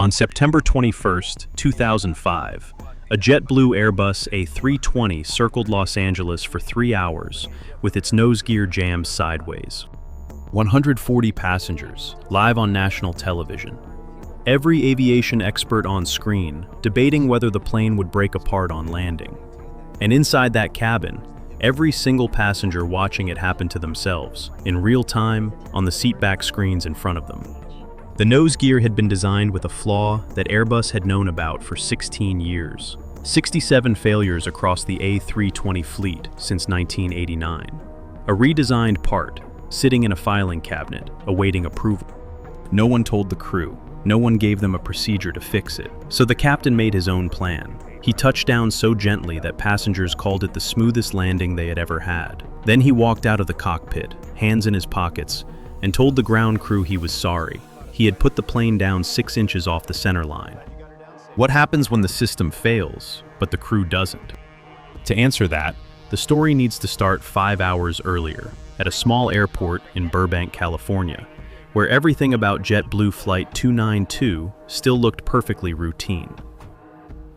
On September 21, 2005, a JetBlue Airbus A320 circled Los Angeles for 3 hours with its nose gear jammed sideways. 140 passengers, live on national television. Every aviation expert on screen, debating whether the plane would break apart on landing. And inside that cabin, every single passenger watching it happen to themselves, in real time, on the seatback screens in front of them. The nose gear had been designed with a flaw that Airbus had known about for 16 years. 67 failures across the A320 fleet since 1989. A redesigned part, sitting in a filing cabinet, awaiting approval. No one told the crew. No one gave them a procedure to fix it. So the captain made his own plan. He touched down so gently that passengers called it the smoothest landing they had ever had. Then he walked out of the cockpit, hands in his pockets, and told the ground crew he was sorry. He had put the plane down 6 inches off the center line. What happens when the system fails, but the crew doesn't? To answer that, the story needs to start 5 hours earlier, at a small airport in Burbank, California, where everything about JetBlue Flight 292 still looked perfectly routine.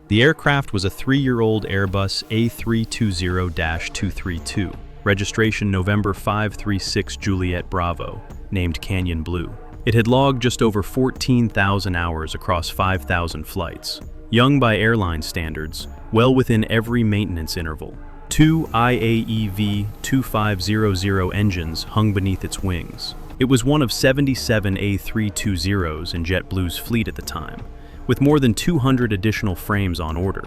The aircraft was a 3-year-old Airbus A320-232, registration November 536 Juliet Bravo, named Canyon Blue. It had logged just over 14,000 hours across 5,000 flights. Young by airline standards, well within every maintenance interval. 2 IAEV 2500 engines hung beneath its wings. It was one of 77 A320s in JetBlue's fleet at the time, with more than 200 additional frames on order.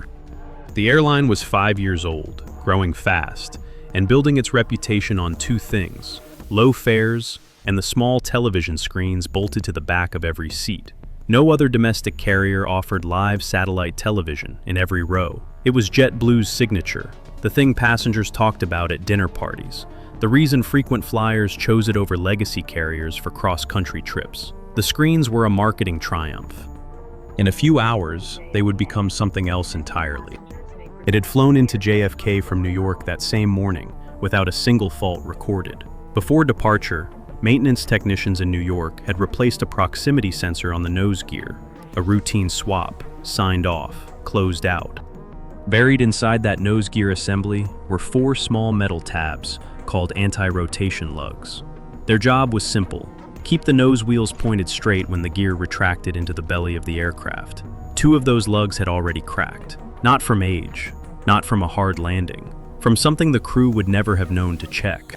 The airline was 5 years old, growing fast, and building its reputation on 2 things: low fares and the small television screens bolted to the back of every seat. No other domestic carrier offered live satellite television in every row. It was JetBlue's signature, the thing passengers talked about at dinner parties, the reason frequent flyers chose it over legacy carriers for cross-country trips. The screens were a marketing triumph. In a few hours, they would become something else entirely. It had flown into JFK from New York that same morning without a single fault recorded. Before departure, maintenance technicians in New York had replaced a proximity sensor on the nose gear, a routine swap, signed off, closed out. Buried inside that nose gear assembly were 4 small metal tabs called anti-rotation lugs. Their job was simple: keep the nose wheels pointed straight when the gear retracted into the belly of the aircraft. 2 of those lugs had already cracked, not from age, not from a hard landing, from something the crew would never have known to check.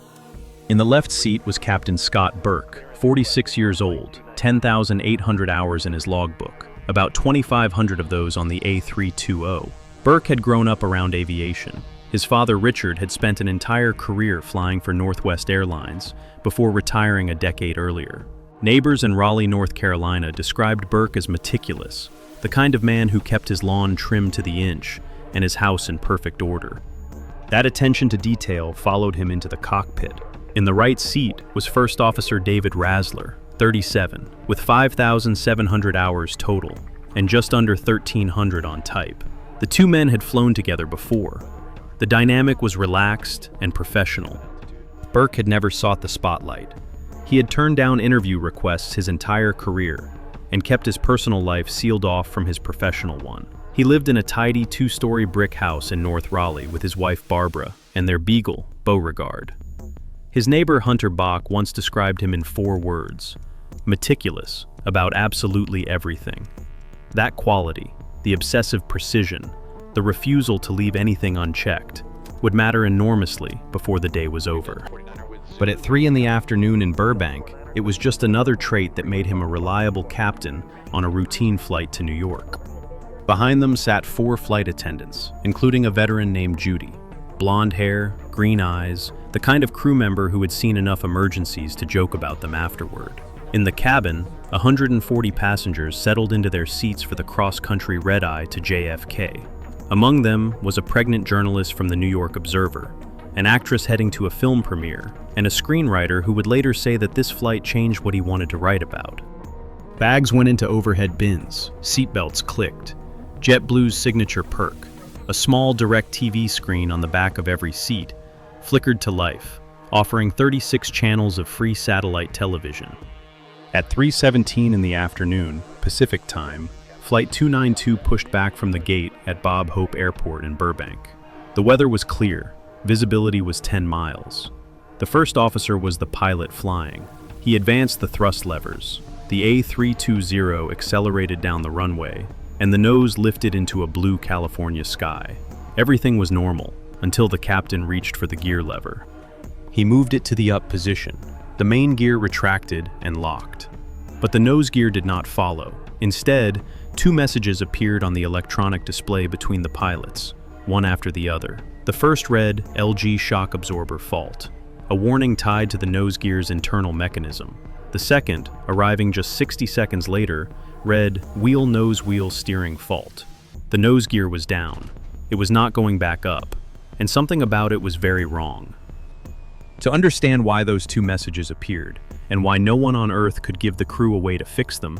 In the left seat was Captain Scott Burke, 46 years old, 10,800 hours in his logbook, about 2,500 of those on the A320. Burke had grown up around aviation. His father, Richard, had spent an entire career flying for Northwest Airlines before retiring a decade earlier. Neighbors in Raleigh, North Carolina described Burke as meticulous, the kind of man who kept his lawn trimmed to the inch and his house in perfect order. That attention to detail followed him into the cockpit. In the right seat was First Officer David Razzler, 37, with 5,700 hours total, and just under 1,300 on type. The 2 men had flown together before. The dynamic was relaxed and professional. Burke had never sought the spotlight. He had turned down interview requests his entire career and kept his personal life sealed off from his professional one. He lived in a tidy 2-story brick house in North Raleigh with his wife Barbara and their beagle, Beauregard. His neighbor Hunter Bach once described him in 4 words: meticulous about absolutely everything. That quality, the obsessive precision, the refusal to leave anything unchecked, would matter enormously before the day was over. But at 3 in the afternoon in Burbank, it was just another trait that made him a reliable captain on a routine flight to New York. Behind them sat 4 flight attendants, including a veteran named Judy. Blonde hair, green eyes, the kind of crew member who had seen enough emergencies to joke about them afterward. In the cabin, 140 passengers settled into their seats for the cross-country red-eye to JFK. Among them was a pregnant journalist from the New York Observer, an actress heading to a film premiere, and a screenwriter who would later say that this flight changed what he wanted to write about. Bags went into overhead bins, seatbelts clicked. JetBlue's signature perk, a small direct TV screen on the back of every seat, flickered to life, offering 36 channels of free satellite television. At 3:17 in the afternoon, Pacific time, Flight 292 pushed back from the gate at Bob Hope Airport in Burbank. The weather was clear. Visibility was 10 miles. The first officer was the pilot flying. He advanced the thrust levers. The A320 accelerated down the runway, and the nose lifted into a blue California sky. Everything was normal until the captain reached for the gear lever. He moved it to the up position. The main gear retracted and locked. But the nose gear did not follow. Instead, two messages appeared on the electronic display between the pilots, one after the other. The first read, LG shock absorber fault, a warning tied to the nose gear's internal mechanism. The second, arriving just 60 seconds later, read, wheel nose wheel steering fault. The nose gear was down. It was not going back up, and something about it was very wrong. To understand why those two messages appeared, and why no one on Earth could give the crew a way to fix them,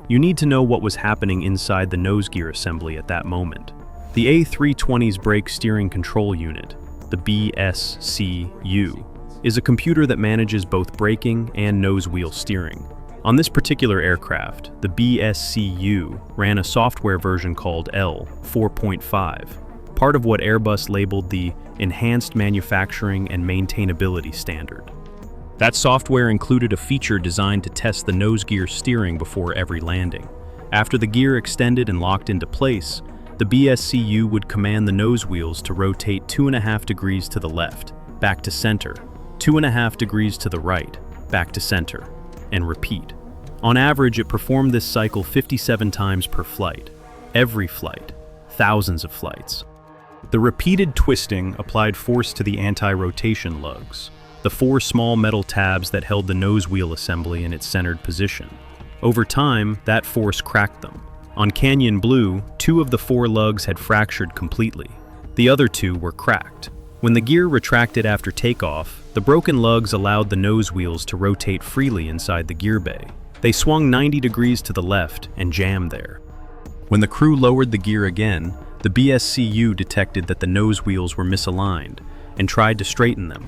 you need to know what was happening inside the nose gear assembly at that moment. The A320's brake steering control unit, the BSCU, is a computer that manages both braking and nose wheel steering. On this particular aircraft, the BSCU ran a software version called L 4.5, part of what Airbus labeled the Enhanced Manufacturing and Maintainability Standard. That software included a feature designed to test the nose gear steering before every landing. After the gear extended and locked into place, the BSCU would command the nose wheels to rotate 2.5 degrees to the left, back to center, 2.5 degrees to the right, back to center, and repeat. On average, it performed this cycle 57 times per flight. Every flight, thousands of flights. The repeated twisting applied force to the anti-rotation lugs, the four small metal tabs that held the nose wheel assembly in its centered position. Over time, that force cracked them. On Canyon Blue, 2 of the 4 lugs had fractured completely. The other 2 were cracked. When the gear retracted after takeoff, the broken lugs allowed the nose wheels to rotate freely inside the gear bay. They swung 90 degrees to the left and jammed there. When the crew lowered the gear again, the BSCU detected that the nose wheels were misaligned and tried to straighten them.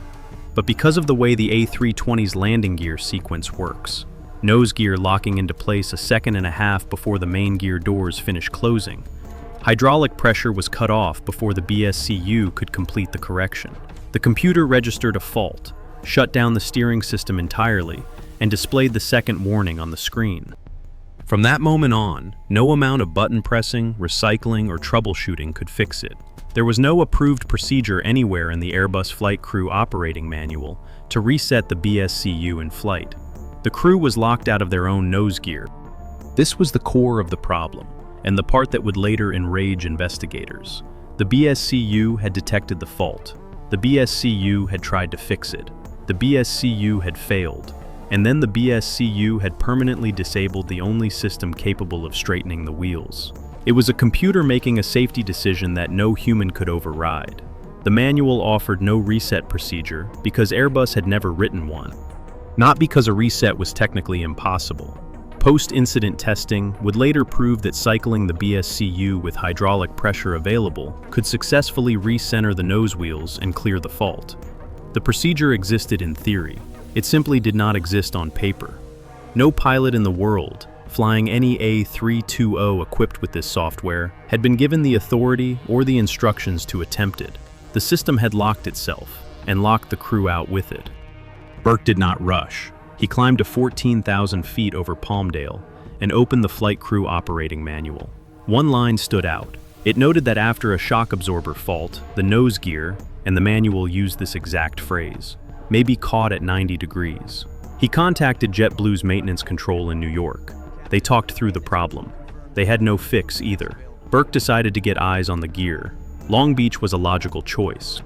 But because of the way the A320's landing gear sequence works, nose gear locking into place a second and a half before the main gear doors finish closing, hydraulic pressure was cut off before the BSCU could complete the correction. The computer registered a fault, shut down the steering system entirely, and displayed the second warning on the screen. From that moment on, no amount of button pressing, recycling, or troubleshooting could fix it. There was no approved procedure anywhere in the Airbus flight crew operating manual to reset the BSCU in flight. The crew was locked out of their own nose gear. This was the core of the problem, and the part that would later enrage investigators. The BSCU had detected the fault. The BSCU had tried to fix it. The BSCU had failed. And then the BSCU had permanently disabled the only system capable of straightening the wheels. It was a computer making a safety decision that no human could override. The manual offered no reset procedure because Airbus had never written one. Not because a reset was technically impossible. Post-incident testing would later prove that cycling the BSCU with hydraulic pressure available could successfully recenter the nose wheels and clear the fault. The procedure existed in theory. It simply did not exist on paper. No pilot in the world, flying any A320 equipped with this software, had been given the authority or the instructions to attempt it. The system had locked itself, and locked the crew out with it. Burke did not rush. He climbed to 14,000 feet over Palmdale and opened the flight crew operating manual. One line stood out. It noted that after a shock absorber fault, the nose gear, and the manual used this exact phrase, may be caught at 90 degrees. He contacted JetBlue's maintenance control in New York. They talked through the problem. They had no fix either. Burke decided to get eyes on the gear. Long Beach was a logical choice.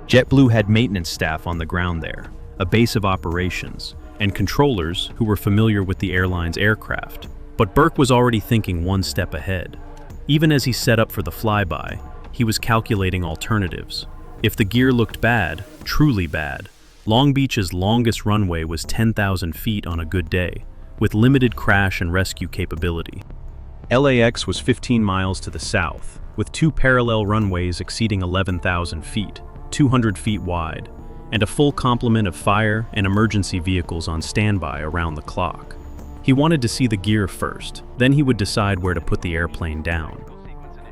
JetBlue had maintenance staff on the ground there, a base of operations, and controllers who were familiar with the airline's aircraft. But Burke was already thinking one step ahead. Even as he set up for the flyby, he was calculating alternatives. If the gear looked bad, truly bad, Long Beach's longest runway was 10,000 feet on a good day, with limited crash and rescue capability. LAX was 15 miles to the south, with 2 parallel runways exceeding 11,000 feet, 200 feet wide, and a full complement of fire and emergency vehicles on standby around the clock. He wanted to see the gear first, then he would decide where to put the airplane down.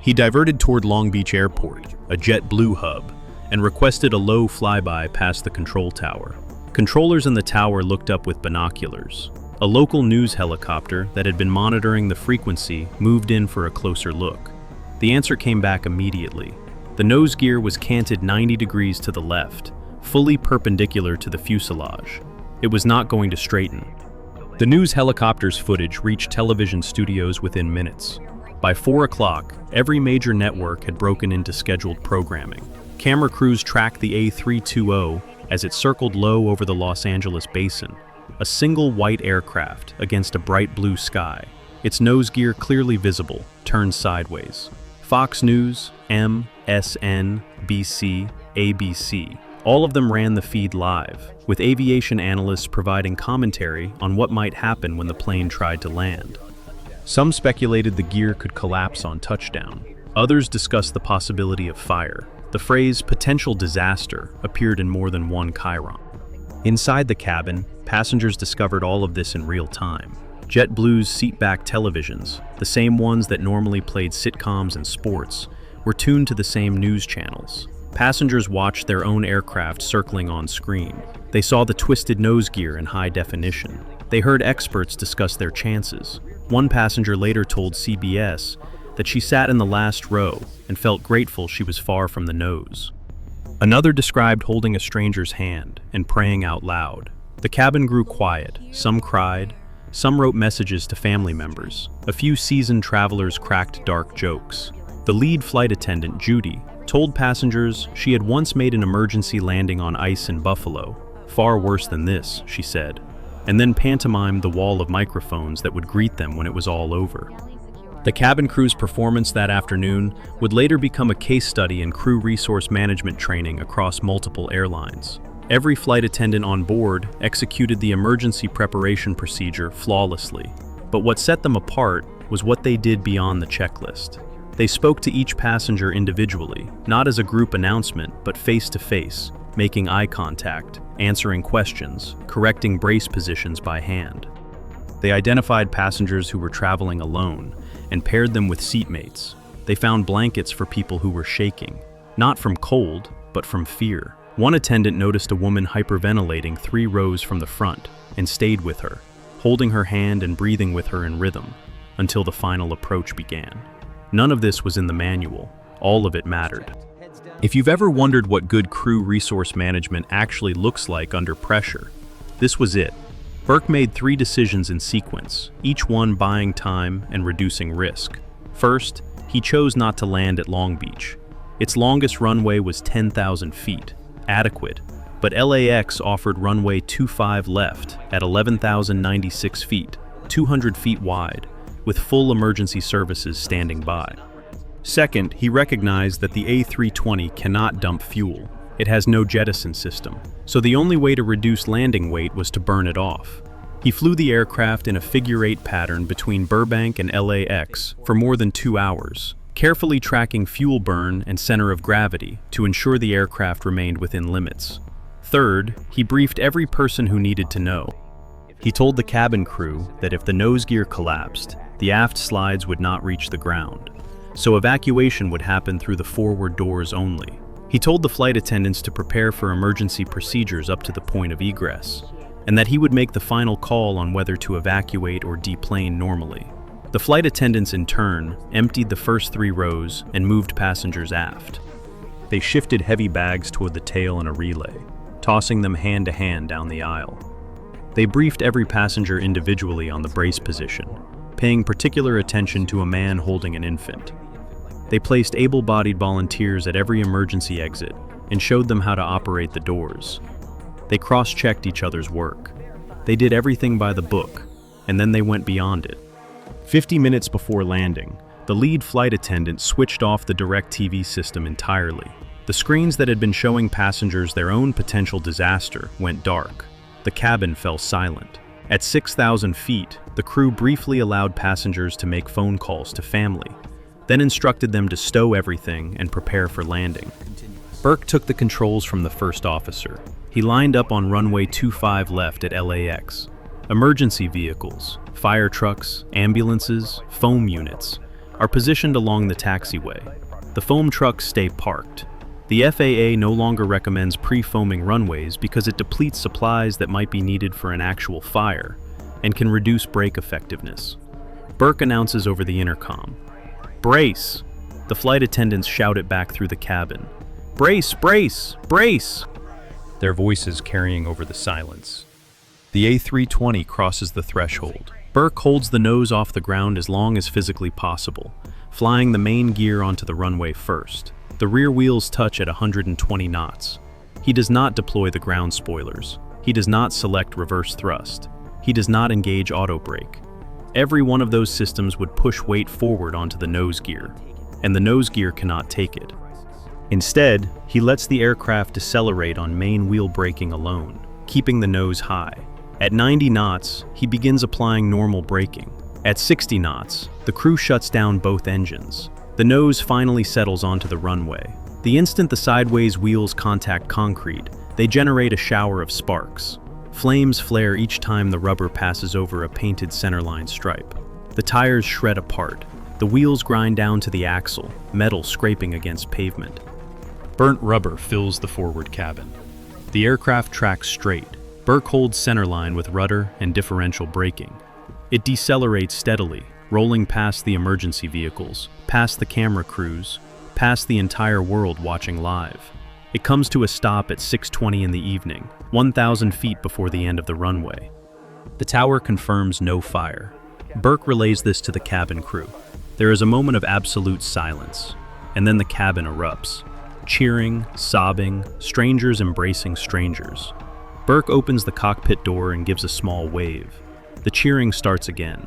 He diverted toward Long Beach Airport, a JetBlue hub, and requested a low flyby past the control tower. Controllers in the tower looked up with binoculars. A local news helicopter that had been monitoring the frequency moved in for a closer look. The answer came back immediately. The nose gear was canted 90 degrees to the left, fully perpendicular to the fuselage. It was not going to straighten. The news helicopter's footage reached television studios within minutes. By 4 o'clock, every major network had broken into scheduled programming. Camera crews tracked the A320 as it circled low over the Los Angeles basin, a single white aircraft against a bright blue sky, its nose gear clearly visible, turned sideways. Fox News, MSNBC, ABC, all of them ran the feed live, with aviation analysts providing commentary on what might happen when the plane tried to land. Some speculated the gear could collapse on touchdown. Others discussed the possibility of fire. The phrase potential disaster appeared in more than one chyron. Inside the cabin, passengers discovered all of this in real time. JetBlue's seatback televisions, the same ones that normally played sitcoms and sports, were tuned to the same news channels. Passengers watched their own aircraft circling on screen. They saw the twisted nose gear in high definition. They heard experts discuss their chances. One passenger later told CBS that she sat in the last row and felt grateful she was far from the nose. Another described holding a stranger's hand and praying out loud. The cabin grew quiet. Some cried. Some wrote messages to family members. A few seasoned travelers cracked dark jokes. The lead flight attendant, Judy, told passengers she had once made an emergency landing on ice in Buffalo. Far worse than this, she said, and then pantomimed the wall of microphones that would greet them when it was all over. The cabin crew's performance that afternoon would later become a case study in crew resource management training across multiple airlines. Every flight attendant on board executed the emergency preparation procedure flawlessly. But what set them apart was what they did beyond the checklist. They spoke to each passenger individually, not as a group announcement, but face to face, making eye contact, answering questions, correcting brace positions by hand. They identified passengers who were traveling alone and paired them with seatmates. They found blankets for people who were shaking, not from cold, but from fear. One attendant noticed a woman hyperventilating 3 rows from the front and stayed with her, holding her hand and breathing with her in rhythm until the final approach began. None of this was in the manual. All of it mattered. If you've ever wondered what good crew resource management actually looks like under pressure, this was it. Burke made 3 decisions in sequence, each one buying time and reducing risk. First, he chose not to land at Long Beach. Its longest runway was 10,000 feet, adequate, but LAX offered runway 25 left at 11,096 feet, 200 feet wide, with full emergency services standing by. Second, he recognized that the A320 cannot dump fuel. It has no jettison system, so the only way to reduce landing weight was to burn it off. He flew the aircraft in a figure-8 pattern between Burbank and LAX for more than 2 hours, carefully tracking fuel burn and center of gravity to ensure the aircraft remained within limits. Third, he briefed every person who needed to know. He told the cabin crew that if the nose gear collapsed, the aft slides would not reach the ground, so evacuation would happen through the forward doors only. He told the flight attendants to prepare for emergency procedures up to the point of egress, and that he would make the final call on whether to evacuate or deplane normally. The flight attendants, in turn, emptied the first 3 rows and moved passengers aft. They shifted heavy bags toward the tail in a relay, tossing them hand to hand down the aisle. They briefed every passenger individually on the brace position, paying particular attention to a man holding an infant. They placed able-bodied volunteers at every emergency exit and showed them how to operate the doors. They cross-checked each other's work. They did everything by the book, and then they went beyond it. 50 minutes before landing, the lead flight attendant switched off the DirecTV system entirely. The screens that had been showing passengers their own potential disaster went dark. The cabin fell silent. At 6,000 feet, the crew briefly allowed passengers to make phone calls to family, then instructed them to stow everything and prepare for landing. Burke took the controls from the first officer. He lined up on runway 25 left at LAX. Emergency vehicles, fire trucks, ambulances, foam units are positioned along the taxiway. The foam trucks stay parked. The FAA no longer recommends pre-foaming runways because it depletes supplies that might be needed for an actual fire and can reduce brake effectiveness. Burke announces over the intercom, "Brace!" The flight attendants shout it back through the cabin. "Brace, brace, brace!" Their voices carrying over the silence. The A320 crosses the threshold. Burke holds the nose off the ground as long as physically possible, flying the main gear onto the runway first. The rear wheels touch at 120 knots. He does not deploy the ground spoilers. He does not select reverse thrust. He does not engage auto brake. Every one of those systems would push weight forward onto the nose gear, and the nose gear cannot take it. Instead, he lets the aircraft decelerate on main wheel braking alone, keeping the nose high. At 90 knots, he begins applying normal braking. At 60 knots, the crew shuts down both engines. The nose finally settles onto the runway. The instant the sideways wheels contact concrete, they generate a shower of sparks. Flames flare each time the rubber passes over a painted centerline stripe. The tires shred apart. The wheels grind down to the axle, metal scraping against pavement. Burnt rubber fills the forward cabin. The aircraft tracks straight. Burke holds centerline with rudder and differential braking. It decelerates steadily, rolling past the emergency vehicles, past the camera crews, past the entire world watching live. It comes to a stop at 6:20 in the evening, 1,000 feet before the end of the runway. The tower confirms no fire. Burke relays this to the cabin crew. There is a moment of absolute silence, and then the cabin erupts. Cheering, sobbing, strangers embracing strangers. Burke opens the cockpit door and gives a small wave. The cheering starts again.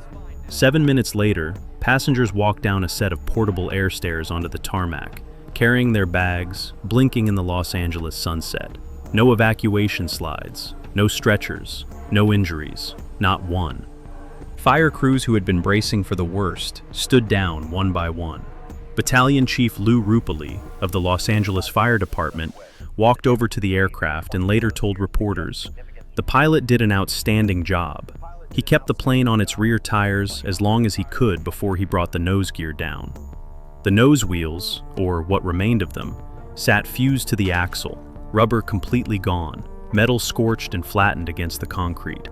7 minutes later, passengers walk down a set of portable air stairs onto the tarmac, carrying their bags, blinking in the Los Angeles sunset. No evacuation slides, no stretchers, no injuries, not one. Fire crews who had been bracing for the worst stood down one by one. Battalion Chief Lou Rupali of the Los Angeles Fire Department walked over to the aircraft and later told reporters, "The pilot did an outstanding job. He kept the plane on its rear tires as long as he could before he brought the nose gear down." The nose wheels, or what remained of them, sat fused to the axle, rubber completely gone, metal scorched and flattened against the concrete.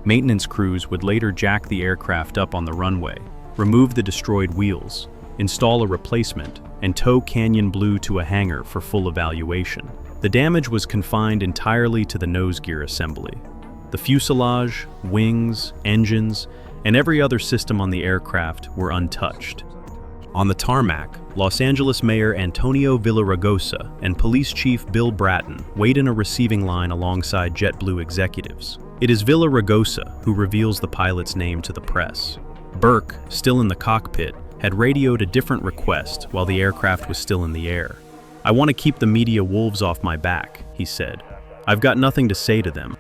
Maintenance crews would later jack the aircraft up on the runway, remove the destroyed wheels, install a replacement, and tow Canyon Blue to a hangar for full evaluation. The damage was confined entirely to the nose gear assembly. The fuselage, wings, engines, and every other system on the aircraft were untouched. On the tarmac, Los Angeles Mayor Antonio Villaraigosa and Police Chief Bill Bratton wait in a receiving line alongside JetBlue executives. It is Villaraigosa who reveals the pilot's name to the press. Burke, still in the cockpit, had radioed a different request while the aircraft was still in the air. "I want to keep the media wolves off my back," he said. "I've got nothing to say to them."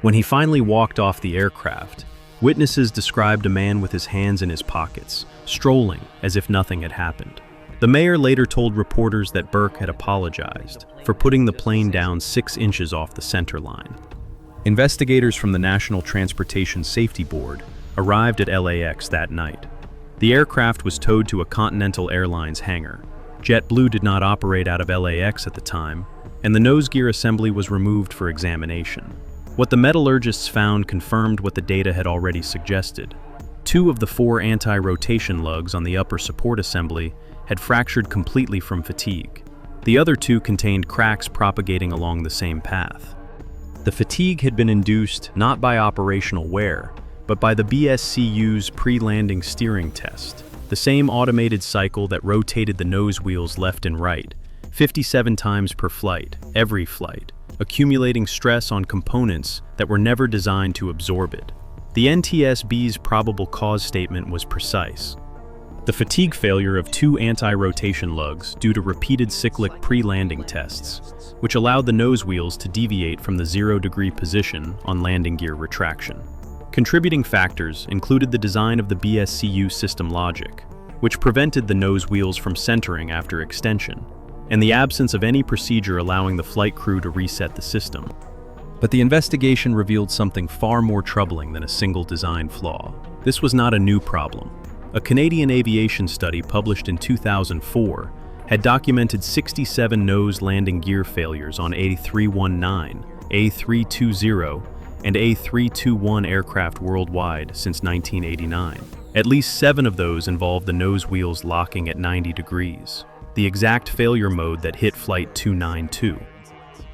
When he finally walked off the aircraft, witnesses described a man with his hands in his pockets, strolling as if nothing had happened. The mayor later told reporters that Burke had apologized for putting the plane down 6 inches off the center line. Investigators from the National Transportation Safety Board arrived at LAX that night. The aircraft was towed to a Continental Airlines hangar. JetBlue did not operate out of LAX at the time, and the nose gear assembly was removed for examination. What the metallurgists found confirmed what the data had already suggested. 2 of the 4 anti-rotation lugs on the upper support assembly had fractured completely from fatigue. The other 2 contained cracks propagating along the same path. The fatigue had been induced not by operational wear, but by the BSCU's pre-landing steering test, the same automated cycle that rotated the nose wheels left and right, 57 times per flight, every flight, accumulating stress on components that were never designed to absorb it. The NTSB's probable cause statement was precise. The fatigue failure of 2 anti-rotation lugs due to repeated cyclic pre-landing tests, which allowed the nose wheels to deviate from the 0-degree position on landing gear retraction. Contributing factors included the design of the BSCU system logic, which prevented the nose wheels from centering after extension, and the absence of any procedure allowing the flight crew to reset the system. But the investigation revealed something far more troubling than a single design flaw. This was not a new problem. A Canadian aviation study published in 2004 had documented 67 nose landing gear failures on A319, A320, and A321 aircraft worldwide since 1989. At least 7 of those involved the nose wheels locking at 90 degrees, the exact failure mode that hit Flight 292.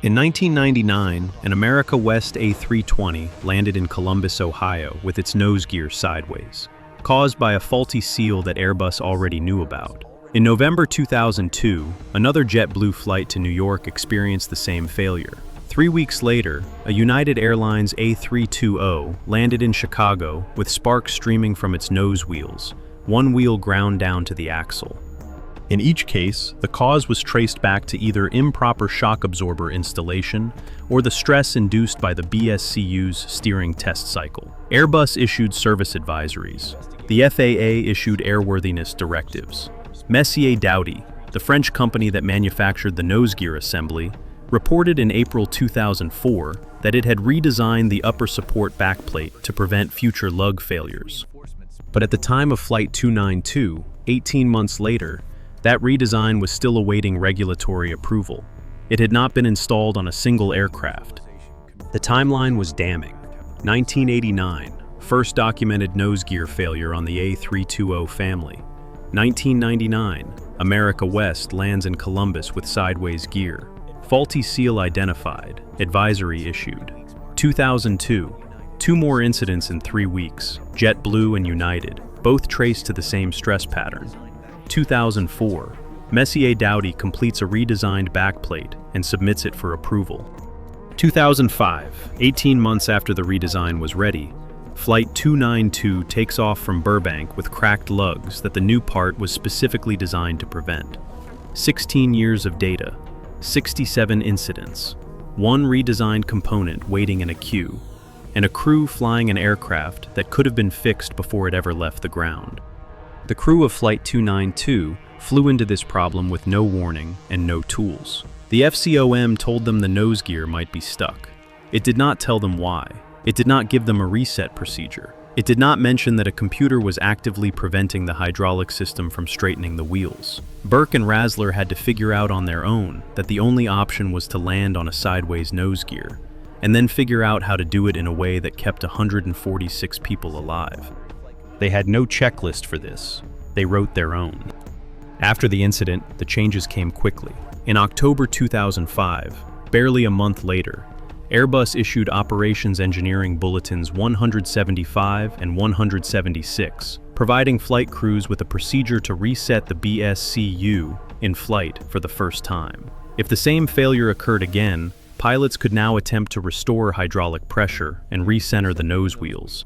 In 1999, an America West A320 landed in Columbus, Ohio, with its nose gear sideways, caused by a faulty seal that Airbus already knew about. In November 2002, another JetBlue flight to New York experienced the same failure. 3 weeks later, a United Airlines A320 landed in Chicago with sparks streaming from its nose wheels, one wheel ground down to the axle. In each case, the cause was traced back to either improper shock absorber installation or the stress induced by the BSCU's steering test cycle. Airbus issued service advisories. The FAA issued airworthiness directives. Messier Dowty, the French company that manufactured the nose gear assembly, reported in April 2004 that it had redesigned the upper support backplate to prevent future lug failures. But at the time of Flight 292, 18 months later, that redesign was still awaiting regulatory approval. It had not been installed on a single aircraft. The timeline was damning. 1989, first documented nose gear failure on the A320 family. 1999, America West lands in Columbus with sideways gear. Faulty seal identified, advisory issued. 2002, 2 more incidents in 3 weeks, JetBlue and United, both traced to the same stress pattern. 2004, Messier Dowty completes a redesigned backplate and submits it for approval. 2005, 18 months after the redesign was ready, Flight 292 takes off from Burbank with cracked lugs that the new part was specifically designed to prevent. 16 years of data, 67 incidents, 1 redesigned component waiting in a queue, and a crew flying an aircraft that could have been fixed before it ever left the ground. The crew of Flight 292 flew into this problem with no warning and no tools. The FCOM told them the nose gear might be stuck. It did not tell them why. It did not give them a reset procedure. It did not mention that a computer was actively preventing the hydraulic system from straightening the wheels. Burke and Rasler had to figure out on their own that the only option was to land on a sideways nose gear, and then figure out how to do it in a way that kept 146 people alive. They had no checklist for this. They wrote their own. After the incident, the changes came quickly. In October 2005, barely a month later, Airbus issued Operations Engineering Bulletins 175 and 176, providing flight crews with a procedure to reset the BSCU in flight for the first time. If the same failure occurred again, pilots could now attempt to restore hydraulic pressure and recenter the nose wheels.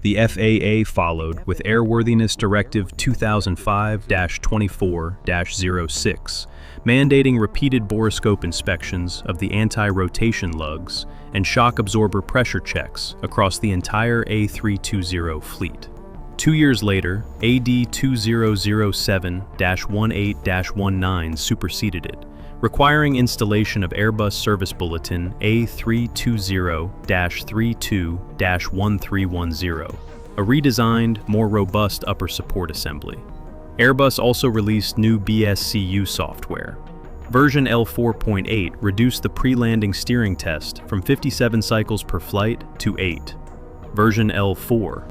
The FAA followed with Airworthiness Directive 2005-24-06, mandating repeated borescope inspections of the anti-rotation lugs and shock absorber pressure checks across the entire A320 fleet. 2 years later, AD 2007-18-19 superseded it, requiring installation of Airbus Service Bulletin A320-32-1310, a redesigned, more robust upper support assembly. Airbus also released new BSCU software. Version L4.8 reduced the pre-landing steering test from 57 cycles per flight to 8. Version L4.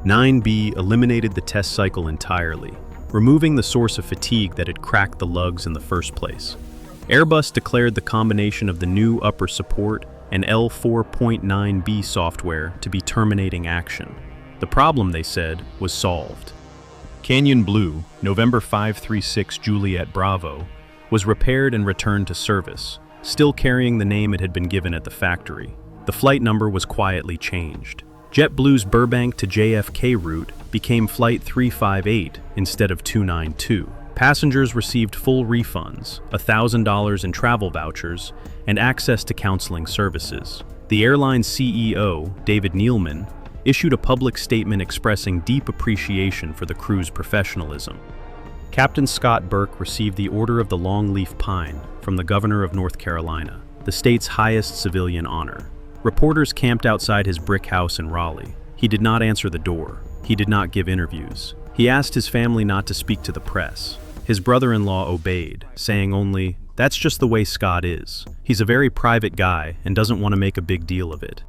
9B eliminated the test cycle entirely, removing the source of fatigue that had cracked the lugs in the first place. Airbus declared the combination of the new upper support and L4.9B software to be terminating action. The problem, they said, was solved. Canyon Blue, November 536 Juliet Bravo, was repaired and returned to service, still carrying the name it had been given at the factory. The flight number was quietly changed. JetBlue's Burbank to JFK route became Flight 358 instead of 292. Passengers received full refunds, $1,000 in travel vouchers, and access to counseling services. The airline's CEO, David Neeleman, issued a public statement expressing deep appreciation for the crew's professionalism. Captain Scott Burke received the Order of the Longleaf Pine from the Governor of North Carolina, the state's highest civilian honor. Reporters camped outside his brick house in Raleigh. He did not answer the door. He did not give interviews. He asked his family not to speak to the press. His brother-in-law obeyed, saying only, "That's just the way Scott is. He's a very private guy and doesn't want to make a big deal of it."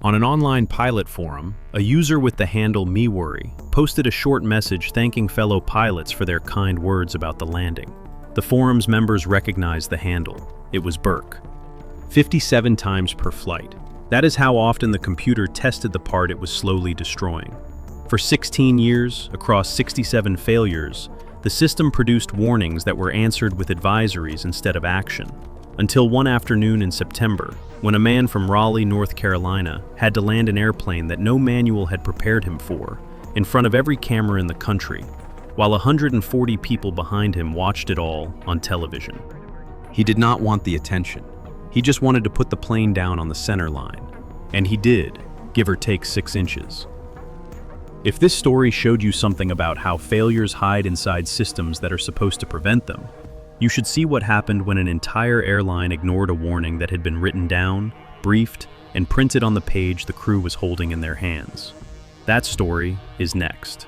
On an online pilot forum, a user with the handle MeWorry posted a short message thanking fellow pilots for their kind words about the landing. The forum's members recognized the handle. It was Burke. 57 times per flight. That is how often the computer tested the part it was slowly destroying. For 16 years, across 67 failures, the system produced warnings that were answered with advisories instead of action. Until one afternoon in September, when a man from Raleigh, North Carolina, had to land an airplane that no manual had prepared him for, in front of every camera in the country, while 140 people behind him watched it all on television. He did not want the attention. He just wanted to put the plane down on the center line. And he did, give or take 6 inches. If this story showed you something about how failures hide inside systems that are supposed to prevent them, you should see what happened when an entire airline ignored a warning that had been written down, briefed, and printed on the page the crew was holding in their hands. That story is next.